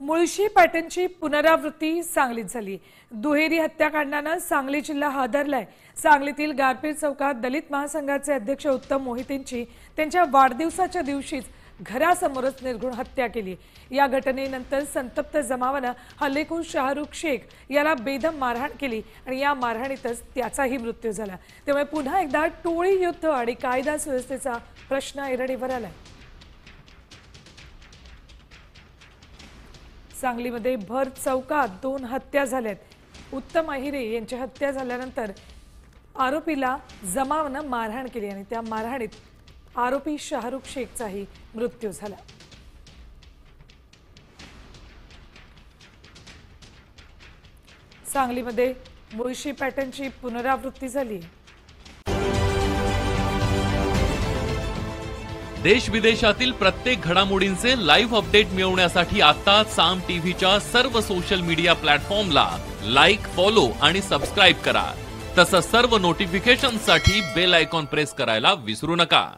मुळशी पॅटर्नची पुनरावृत्ती सांगलीत झाली। दुहेरी हत्याकांडाने सांगली जिल्हा हादरलाय। सांगलीतील गारपीट चौकात दलित महासंघाचे अध्यक्ष उत्तम मोहितेंची त्यांच्या वाढदिवसाच्या दिवशीच घरासमोरच निर्घृण हत्या केली। या घटनेनंतर संतप्त जमावाने हल्लेखोर शाहरुख शेख याला बेदम मारहाण केली आणि या मारहाणीतच त्याचाही मृत्यू झाला। त्यामुळे पुन्हा एकदा टोळी युद्ध आणि कायदा सुव्यवस्थेचा प्रश्न ऐरणीवर आलाय। सांगलीमध्ये भर चौकात 2 हत्या झाल्यात। उत्तम अहिरे यांची हत्या झाल्यानंतर आरोपीला जमावाने मारहाण केली आणि त्या मारहाणीत आरोपी शाहरुख शेखचाही मृत्यू झाला। सांगलीमध्ये मुळशी पॅटर्नची पुनरावृत्ती झाली। देश विदेशातील प्रत्येक घडामोडींचे लाईव्ह अपडेट मिळवण्यासाठी आता साम टीव्हीच्या सर्व सोशल मीडिया प्लॅटफॉर्मला लाईक, फॉलो आणि सबस्क्राइब करा। तसंच सर्व नोटिफिकेशनसाठी बेल आयकॉन प्रेस करायला विसरू नका।